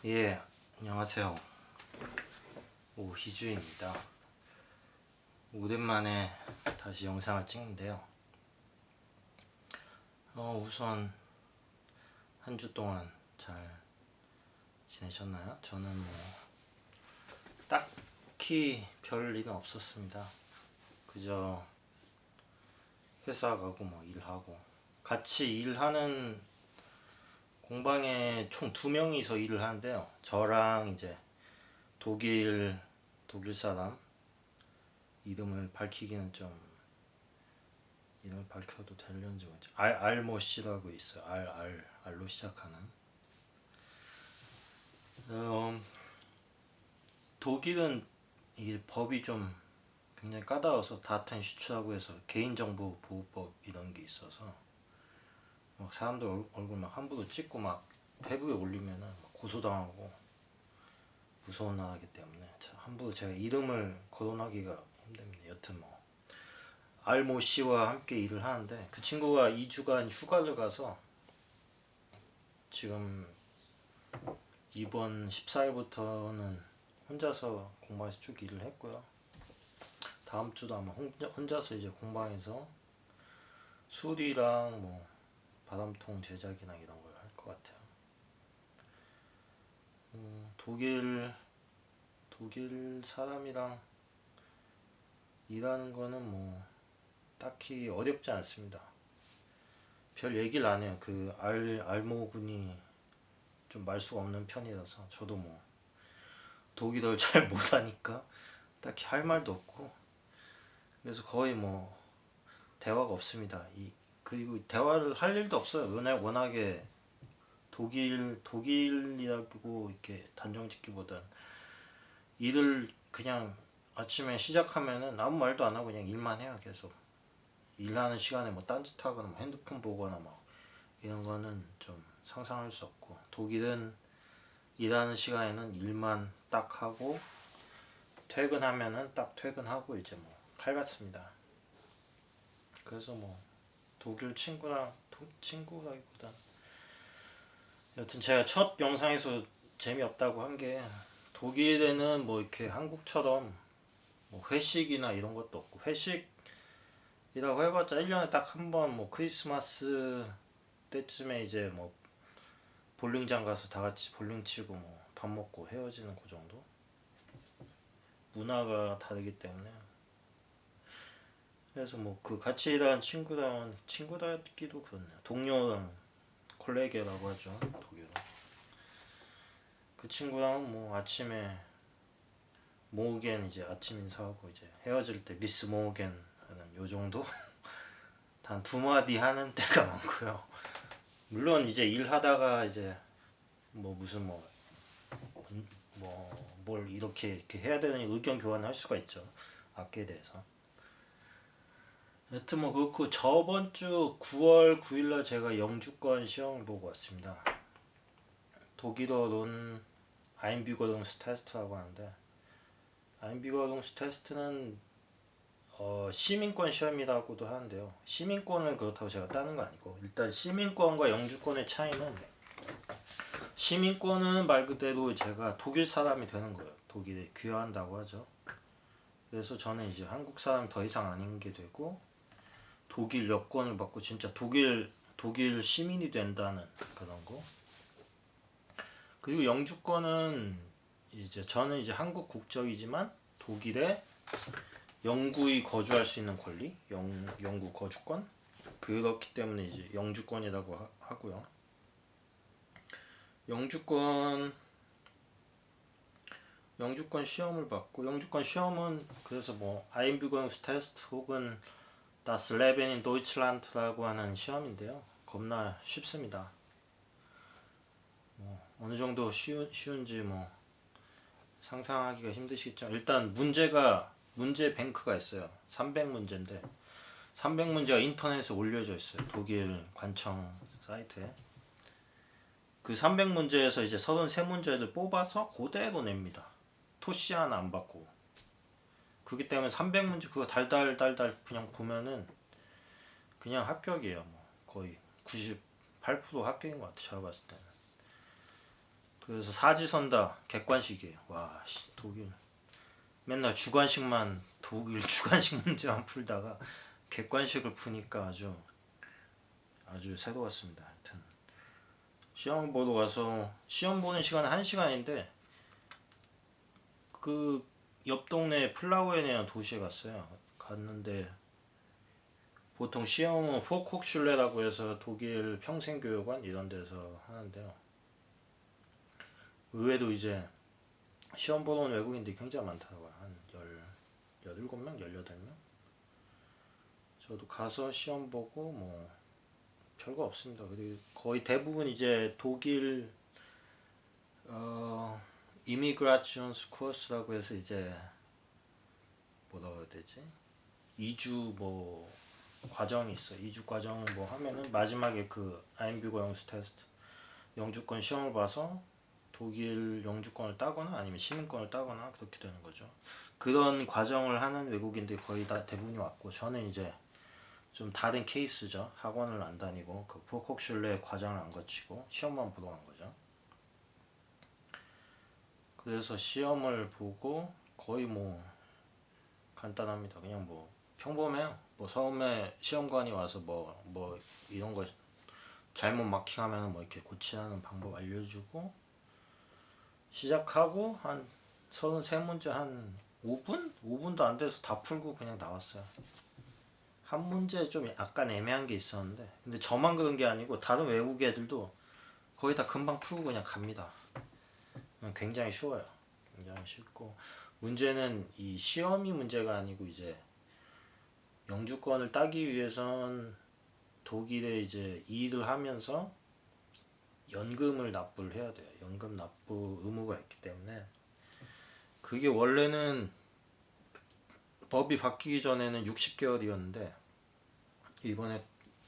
예, 안녕하세요. 오희주입니다. 오랜만에 다시 영상을 찍는데요. 우선 한 주 동안 잘 지내셨나요? 저는 딱히 별 일은 없었습니다. 그저 회사 가고 일하고 같이 일하는 공방에 총 2명이서 일을 하는데요. 저랑 이제 독일 사람, 이름을 밝히기는 좀, 이름을 밝혀도 되려는지 모르겠죠. 알모씨라고 있어요. 알로 시작하는. 독일은 이게 법이 좀 굉장히 까다로워서 다텐슈츠라고 해서 개인정보 보호법 이런 게 있어서 막 사람들 얼굴 막 함부로 찍고 막 페이북에 올리면은 막 고소당하고 무서운 나라이기 때문에 함부로 제가 이름을 거론하기가 힘듭니다. 여튼 알모 씨와 함께 일을 하는데 그 친구가 2주간 휴가를 가서 지금 이번 14일부터는 혼자서 공방에서 쭉 일을 했고요. 다음 주도 아마 혼자서 이제 공방에서 수리랑 바람통 제작이나 이런 걸 할 것 같아요. 독일 사람이랑 일하는 거는 딱히 어렵지 않습니다. 별 얘기를 안 해요. 그 알모군이 좀 말수가 없는 편이라서 저도 독일어를 잘 못하니까 딱히 할 말도 없고 그래서 거의 대화가 없습니다. 그리고 대화를 할 일도 없어요. 워낙에 독일이라고 이렇게 단정 짓기보단 일을 그냥 아침에 시작하면은 아무 말도 안 하고 그냥 일만 해요. 계속 일하는 시간에 딴짓하거나 핸드폰 보거나 이런 거는 좀 상상할 수 없고, 독일은 일하는 시간에는 일만 딱 하고 퇴근하면은 딱 퇴근하고 이제 칼같습니다. 그래서 독일 친구라기보다 여튼 제가 첫 영상에서 재미없다고 한 게, 독일에는 이렇게 한국처럼 회식이나 이런 것도 없고, 회식이라고 해봤자 1년에 딱 한 번 크리스마스 때쯤에 이제 볼링장 가서 다 같이 볼링 치고 밥 먹고 헤어지는 그 정도? 문화가 다르기 때문에. 그래서 그 같이 일하는 친구들끼도 그렇네요. 동료랑 콜레게라고 하죠, 독일어. 그 친구랑 아침에 모으겐 이제 아침 인사하고 이제 헤어질 때 미스 모으겐 하는 요 정도? 단 2마디 하는 때가 많고요. 물론 이제 일하다가 이제 무슨 뭘 이렇게 해야 되는 의견 교환을 할 수가 있죠. 악기에 대해서. 여튼 그렇고, 저번 주 9월 9일날 제가 영주권 시험을 보고 왔습니다. 독일어론 아인뷰거동스 테스트라고 하는데, 아인뷰거동스 테스트는 시민권 시험이라고도 하는데요. 시민권을 그렇다고 제가 따는 거 아니고, 일단 시민권과 영주권의 차이는, 시민권은 말 그대로 제가 독일 사람이 되는 거예요. 독일에 귀화한다고 하죠. 그래서 저는 이제 한국 사람 더 이상 아닌 게 되고, 독일 여권을 받고 진짜 독일 시민이 된다는 그런 거. 그리고 영주권은 저는 이제 한국 국적이지만 독일에 영구히 거주할 수 있는 권리, 영구 거주권. 그렇기 때문에 이제 영주권이라고 하고요. 영주권 시험을 받고, 영주권 시험은 그래서 아인뷰거동스테스트 혹은 Das Leben in Deutschland라고 하는 시험인데요. 겁나 쉽습니다. 어느 정도 쉬운지 상상하기가 힘드시겠죠. 일단 문제 뱅크가 있어요. 300문제인데 300문제가 인터넷에 올려져 있어요. 독일 관청 사이트에. 그 300문제에서 이제 33문제를 뽑아서 그대로 냅니다. 토시 하나 안 받고. 그렇기 때문에 300문제 그거 달달 그냥 보면은 그냥 합격이에요. 거의 98% 합격인 것 같아요. 제가 봤을 때는. 그래서 사지선다 객관식이에요. 와, 독일 맨날 주관식만 독일 주관식 문제만 풀다가 객관식을 푸니까 아주 새로웠습니다. 하여튼 시험 보러 가서 시험 보는 시간은 1시간인데 그 옆 동네 플라우엔이라는 도시에 갔는데 보통 시험은 포콕슐레라고 해서 독일 평생교육원 이런 데서 하는데요. 의외로 이제 시험 보러 온 외국인들이 굉장히 많더라고요. 한 17명, 18명? 저도 가서 시험 보고 뭐 별거 없습니다. 그리고 거의 대부분 이제 독일 이미그라치온스 코스라고 해서 이제 뭐라고 해야 되지? 2주 뭐 과정이 있어. 2주 과정을 뭐 하면은 마지막에 그 아임뷰거용스 테스트 영주권 시험을 봐서 독일 영주권을 따거나 아니면 시민권을 따거나 그렇게 되는 거죠. 그런 과정을 하는 외국인들이 거의 다 대부분이 왔고 저는 이제 좀 다른 케이스죠. 학원을 안 다니고 그 포콕슐레 과정을 안 거치고 시험만 보러 간 거죠. 그래서 시험을 보고 거의 뭐 간단합니다. 그냥 뭐 평범해요. 뭐 처음에 시험관이 와서 뭐 이런 거 잘못 마킹하면 뭐 이렇게 고치는 방법 알려주고 시작하고 한 33문제 한 5분? 5분도 안 돼서 다 풀고 그냥 나왔어요. 한 문제 좀 약간 애매한 게 있었는데 근데 저만 그런 게 아니고 다른 외국 애들도 거의 다 금방 풀고 그냥 갑니다. 굉장히 쉬워요. 굉장히 쉽고 문제는 이 시험이 문제가 아니고 이제 영주권을 따기 위해선 독일에 이제 일을 하면서 연금을 납부를 해야 돼요. 연금 납부 의무가 있기 때문에 그게 원래는 법이 바뀌기 전에는 60개월이었는데 이번에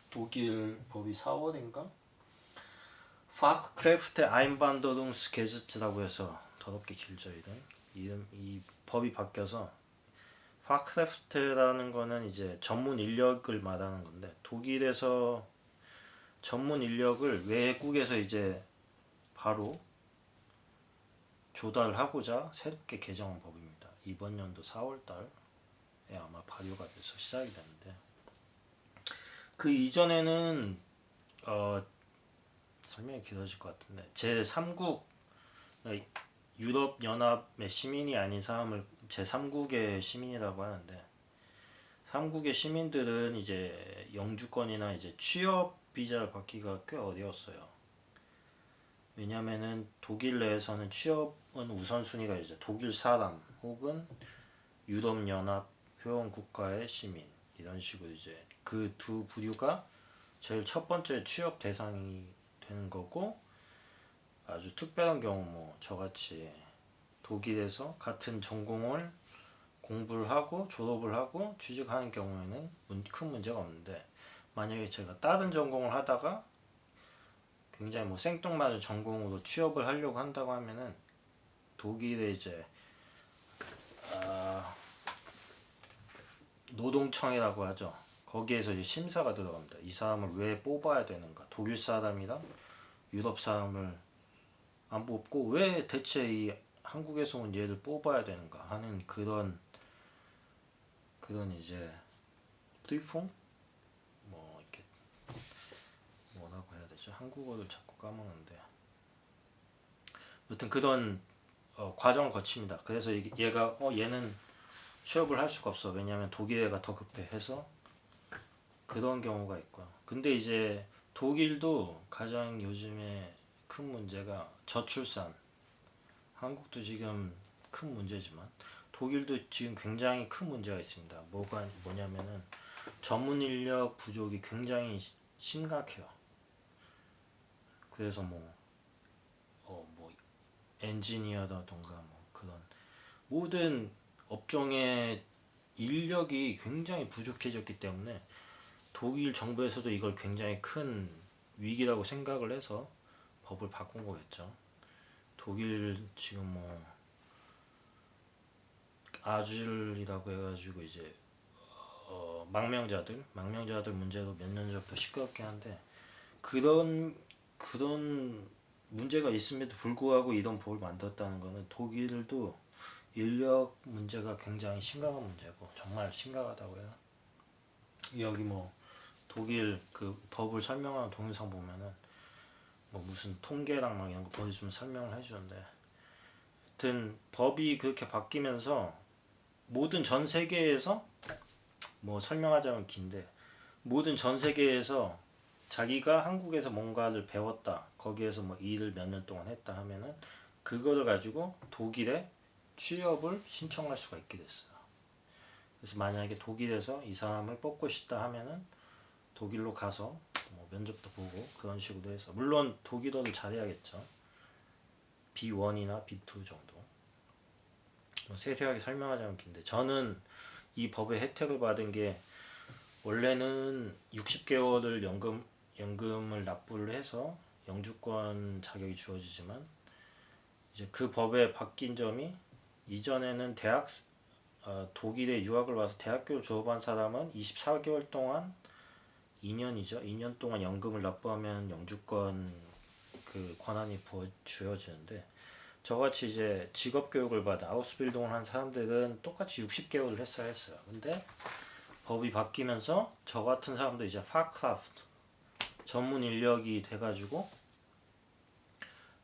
독일 법이 4월인가? 파크크래프트 아인반도룽스 게제츠라고 해서 더럽게 길죠. 이 법이 바뀌어서 파크크래프트라는 거는 이제 전문 인력을 말하는 건데 독일에서 전문 인력을 외국에서 이제 바로 조달하고자 새롭게 개정한 법입니다. 이번 연도 4월달에 아마 발효가 돼서 시작이 됐는데 그 이전에는 설명이 길어질 것 같은데 제3국 유럽 연합의 시민이 아닌 사람을 제3국의 시민이라고 하는데 3국의 시민들은 이제 영주권이나 이제 취업 비자를 받기가 꽤 어려웠어요. 왜냐면은 독일 내에서는 취업은 우선순위가 이제 독일 사람 혹은 유럽 연합 회원 국가의 시민 이런 식으로 이제 그 두 부류가 제일 첫 번째 취업 대상이 되는 거고 아주 특별한 경우 뭐 저같이 독일에서 같은 전공을 공부를 하고 졸업을 하고 취직하는 경우에는 큰 문제가 없는데 만약에 제가 다른 전공을 하다가 굉장히 뭐 생뚱맞은 전공으로 취업을 하려고 한다고 하면은 독일에 이제 노동청이라고 하죠. 거기에서 이제 심사가 들어갑니다. 이 사람을 왜 뽑아야 되는가? 독일 사람이랑 유럽 사람을 안 뽑고 왜 대체 이 한국에서 온 얘를 뽑아야 되는가 하는 그런 이제 프리폼 뭐 이렇게 뭐라고 해야 되죠? 한국어를 자꾸 까먹는데 아무튼 그런 과정을 거칩니다. 그래서 얘가 얘는 취업을 할 수가 없어. 왜냐하면 독일애가 더 급해 해서 그런 경우가 있고요. 근데 이제 독일도 가장 요즘에 큰 문제가 저출산. 한국도 지금 큰 문제지만 독일도 지금 굉장히 큰 문제가 있습니다. 뭐냐면은 전문 인력 부족이 굉장히 심각해요. 그래서 뭐 엔지니어라던가 뭐 그런 모든 업종의 인력이 굉장히 부족해졌기 때문에 독일 정부에서도 이걸 굉장히 큰 위기라고 생각을 해서 법을 바꾼 거겠죠. 독일 지금 뭐 아줄이라고 해가지고 이제 망명자들 문제도 몇 년 전부터 시끄럽긴 한데 그런 문제가 있음에도 불구하고 이런 법을 만들었다는 거는 독일도 인력 문제가 굉장히 심각한 문제고 정말 심각하다고요. 여기 뭐 독일 그 법을 설명하는 동영상 보면은 뭐 무슨 통계랑 막 이런 거 보여주면 설명을 해주는데, 하여튼 법이 그렇게 바뀌면서 모든 전 세계에서, 뭐 설명하자면 긴데, 모든 전 세계에서 자기가 한국에서 뭔가를 배웠다, 거기에서 뭐 일을 몇 년 동안 했다 하면은 그거를 가지고 독일에 취업을 신청할 수가 있게 됐어요. 그래서 만약에 독일에서 이 사람을 뽑고 싶다 하면은 독일로 가서 뭐 면접도 보고 그런 식으로 해서, 물론 독일어를 잘해야겠죠. B1이나 B2 정도. 뭐 세세하게 설명하자면 긴데, 저는 이 법의 혜택을 받은 게, 원래는 60개월을 연금을 납부를 해서 영주권 자격이 주어지지만, 이제 그 법에 바뀐 점이, 이전에는 독일에 유학을 와서 대학교를 졸업한 사람은 24개월 동안, 2년이죠. 2년 동안 연금을 납부하면 영주권 그 권한이 주어지는데, 저같이 이제 직업 교육을 받아 아우스빌딩을 한 사람들은 똑같이 60개월을 했어야 했어요. 근데 법이 바뀌면서 저 같은 사람도 이제 파크라프트 전문 인력이 돼가지고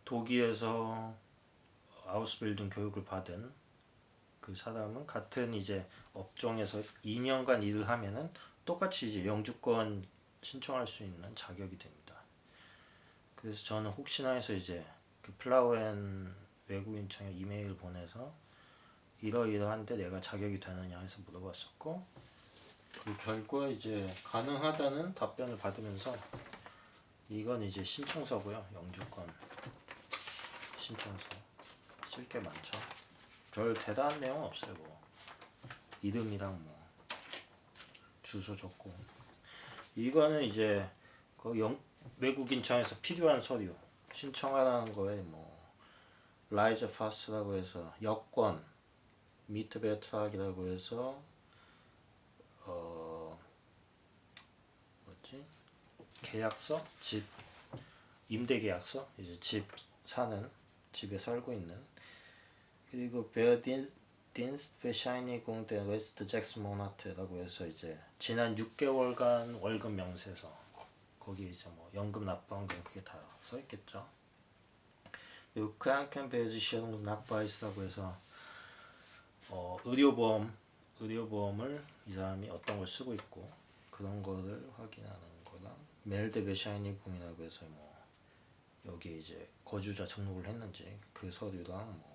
독일에서 아우스빌딩 교육을 받은 그 사람은 같은 이제 업종에서 2년간 일을 하면은 똑같이 이제 영주권 신청할 수 있는 자격이 됩니다. 그래서 저는 혹시나 해서 이제 그 플라우엔 외국인청에 이메일 보내서 이러이러한데 내가 자격이 되느냐 해서 물어봤었고, 그 결과 이제 가능하다는 답변을 받으면서, 이건 이제 신청서고요. 영주권 신청서 쓸 게 많죠. 별 대단한 내용은 없어요. 뭐 이름이랑 뭐 주소 적고, 이거는 이제 그 외국인청에서 필요한 서류 신청하라는 거에 뭐 라이저 파스라고 해서 여권, 미트베트락이라고 해서 뭐지? 계약서, 집 임대 계약서, 이제 집 사는, 집에 살고 있는, 그리고 Dienstbescheinigung der letzten 6 Monate라고 해서 이제 지난 6개월간 월급 명세서, 거기 이제 뭐 연금 납부한 건 그게 다 써 있겠죠. 그리고 Krankenversicherung Nachweis라고 해서 의료보험을 이 사람이 어떤 걸 쓰고 있고 그런 거를 확인하는 거랑, 멜드베샤이니궁이라고 해서 뭐 여기에 이제 거주자 등록을 했는지 그 서류랑, 뭐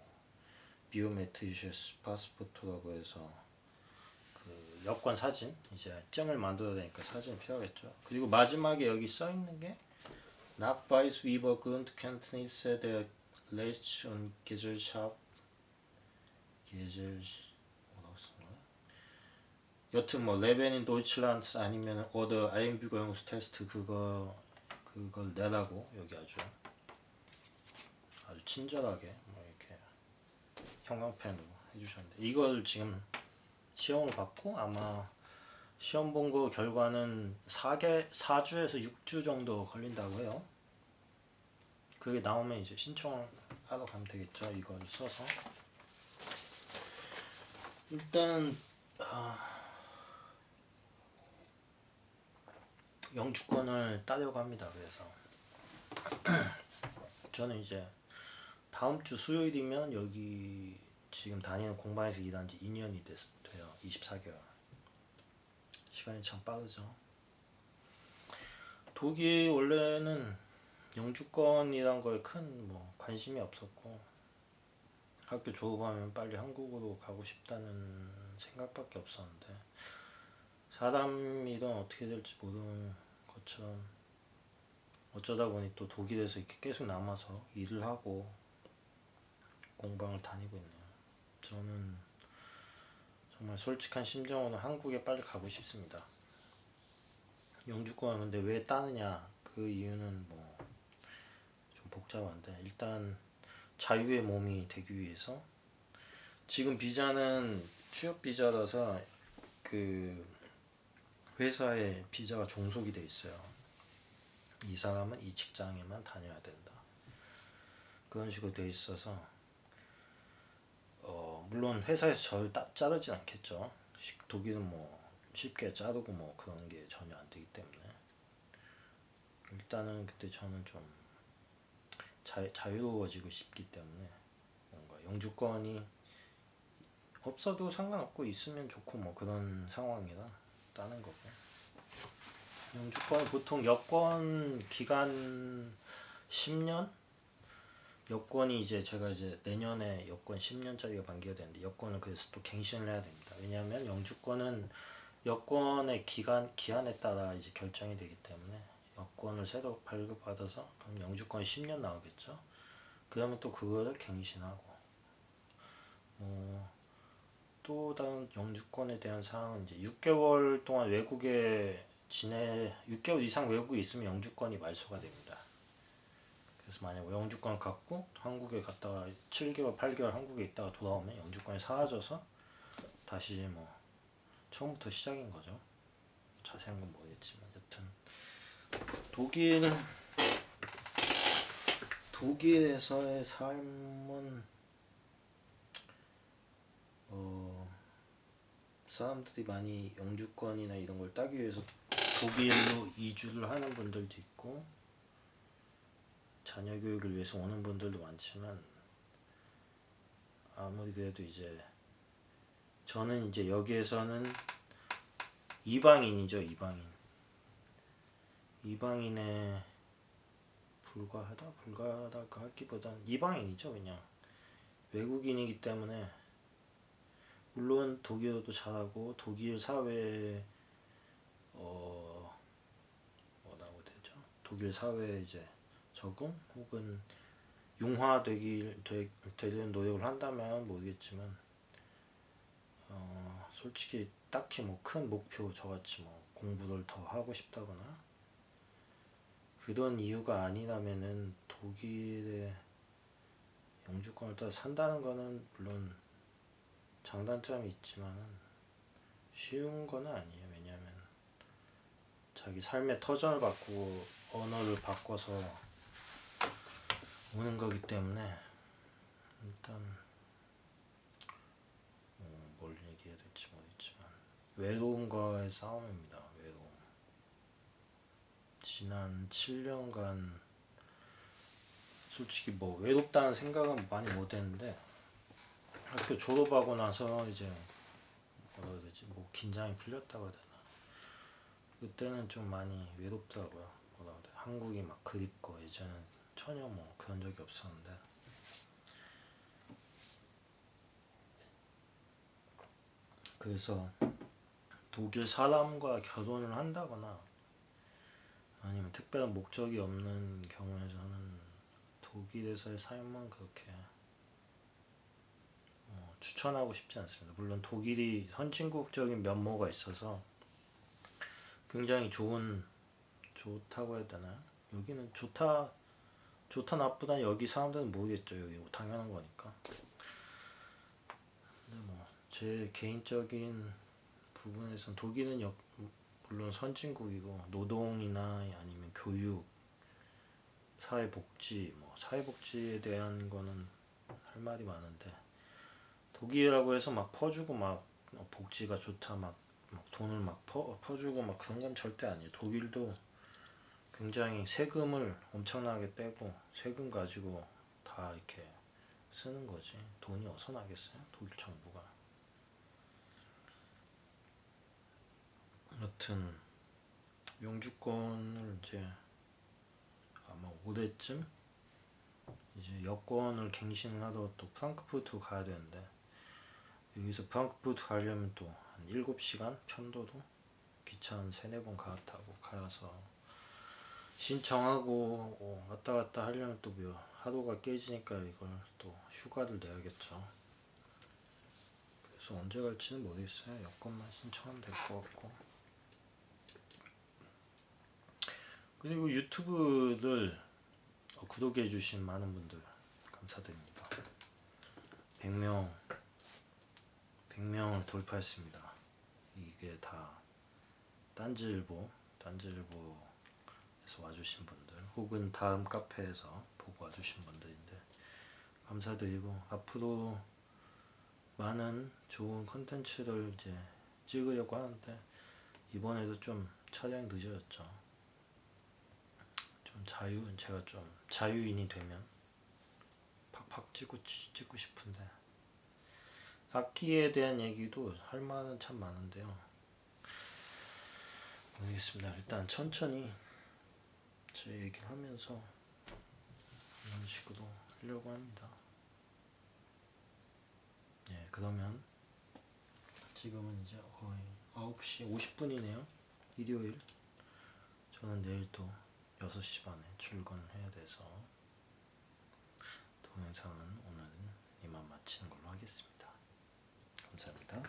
비오메트리셔스 파스포트라고 해서 그 여권 사진, 이제 증을 만들어야 되니까 사진이 필요하겠죠. 그리고 마지막에 여기 써 있는 게 Nachweis über Grundkenntnisse der Rechts- und Gesellschaft, 뭐라고 쓴 거야? 여튼 뭐 레벤인 도이칠란드 아니면 어더 아인뷰거용스테스트 그걸 내라고 여기 아주 친절하게 뭐 이렇게 형광펜으로 해주셨는데, 이걸 지금 시험을 받고 아마 시험 본 거 결과는 4주에서 6주 정도 걸린다고 해요. 그게 나오면 이제 신청을 하러 가면 되겠죠. 이걸 써서 일단 영주권을 따려고 합니다. 그래서 저는 이제 다음 주 수요일이면 여기 지금 다니는 공방에서 일한 지 2년이 돼요. 24개월. 시간이 참 빠르죠. 독일 원래는 영주권이란 거에 큰 뭐 관심이 없었고, 학교 졸업하면 빨리 한국으로 가고 싶다는 생각밖에 없었는데, 사람 일은 어떻게 될지 모르는 것처럼 어쩌다 보니 또 독일에서 이렇게 계속 남아서 일을 하고 공방을 다니고 있네요. 저는 정말 솔직한 심정으로 한국에 빨리 가고 싶습니다. 영주권은 근데 왜 따느냐, 그 이유는 뭐 좀 복잡한데, 일단 자유의 몸이 되기 위해서. 지금 비자는 취업 비자라서 그 회사에 비자가 종속이 돼 있어요. 이 사람은 이 직장에만 다녀야 된다. 그런 식으로 돼 있어서 물론 회사에서 저를 자르진 않겠죠. 독일은 뭐 쉽게 자르고 뭐 그런 게 전혀 안 되기 때문에 일단은 그때 저는 좀 자유로워지고 싶기 때문에 뭔가 영주권이 없어도 상관없고 있으면 좋고 뭐 그런 상황이라 따는 거고. 영주권 보통 여권 기간 10년? 여권이 이제 제가 이제 내년에 여권 10년짜리가 만기가 되는데 여권을 그래서 또 갱신을 해야 됩니다. 왜냐하면 영주권은 여권의 기한에 따라 이제 결정이 되기 때문에 여권을 새로 발급받아서 그럼 영주권 10년 나오겠죠. 그러면 또 그거를 갱신하고 또 다른 영주권에 대한 사항은 이제 6개월 동안 외국에 6개월 이상 외국에 있으면 영주권이 말소가 됩니다. 그래서 만약 영주권을 갖고 한국에 갔다가 7개월, 8개월 한국에 있다가 돌아오면 영주권이 사라져서 다시 뭐 처음부터 시작인 거죠. 자세한 건 모르겠지만 여튼 독일에서의 삶은 사람들이 많이 영주권이나 이런 걸 따기 위해서 독일로 이주를 하는 분들도 있고 자녀 교육을 위해서 오는 분들도 많지만 아무리 그래도 이제 저는 이제 여기에서는 이방인이죠. 이방인에 불과하다고 하기보단 이방인이죠. 그냥 외국인이기 때문에 물론 독일어도 잘하고 독일 사회에 뭐라고 되죠? 독일 사회에 이제 적응 혹은 되려는 노력을 한다면 모르겠지만 솔직히 딱히 뭐 큰 목표 저같이 뭐 공부를 더 하고 싶다거나 그런 이유가 아니라면은 독일에 영주권을 따라 산다는 거는 물론 장단점이 있지만 쉬운 거는 아니에요. 왜냐하면 자기 삶의 터전을 바꾸고 언어를 바꿔서 오는 거기 때문에 일단 뭘 얘기해야 될지 모르겠지만 외로움과의 싸움입니다. 외로움. 지난 7년간 솔직히 뭐 외롭다는 생각은 많이 못했는데 학교 졸업하고 나서 이제 뭐라 해야 되지? 뭐 긴장이 풀렸다고 해야 되나? 그때는 좀 많이 외롭더라고요. 뭐라 해야 돼? 한국이 막 그립고 예전엔 전혀 뭐 그런 적이 없었는데 그래서 독일 사람과 결혼을 한다거나 아니면 특별한 목적이 없는 경우에서는 독일에서의 삶은 그렇게 추천하고 싶지 않습니다. 물론 독일이 선진국적인 면모가 있어서 굉장히 좋다고 해야 되나요? 여기는 좋다 나쁘다 여기 사람들은 모르겠죠. 여기 뭐 당연한 거니까. 근데 뭐 제 개인적인 부분에선 독일은 물론 선진국이고 노동이나 아니면 교육, 사회복지에 대한 거는 할 말이 많은데 독일이라고 해서 막 퍼주고 막 복지가 좋다 막 돈을 막 퍼주고 막 그런 건 절대 아니에요. 독일도 굉장히 세금을 엄청나게 떼고 세금 가지고 다 이렇게 쓰는 거지. 돈이 어디서 나겠어요? 독일 정부가. 여튼 영주권을 이제 아마 올해쯤 이제 여권을 갱신을 하러 또 프랑크푸르트 가야 되는데 여기서 프랑크푸르트 가려면 또 한 7시간 편도로 기차 한 3-4번 갈아타고 가서 신청하고 왔다 갔다 하려면 또 하루가 깨지니까 이걸 또 휴가를 내야겠죠. 그래서 언제 갈지는 모르겠어요. 여권만 신청하면 될 것 같고. 그리고 유튜브를 구독해 주신 많은 분들 감사드립니다. 100명을 돌파했습니다. 이게 다 딴지일보에서 와주신 분들 혹은 다음 카페에서 보고 와주신 분들인데 감사드리고 앞으로 많은 좋은 컨텐츠를 이제 찍으려고 하는데 이번에도 좀 촬영이 늦어졌죠. 좀 제가 좀 자유인이 되면 팍팍 찍고 싶은데 악기에 대한 얘기도 할 만은 참 많은데요. 모르겠습니다. 일단 천천히 제 얘기를 하면서 이런 식으로 하려고 합니다. 예, 그러면 지금은 이제 거의 9시 50분이네요. 일요일. 저는 내일 또 6시 반에 출근해야 돼서 동영상은 오늘은 이만 마치는 걸로 하겠습니다. 감사합니다.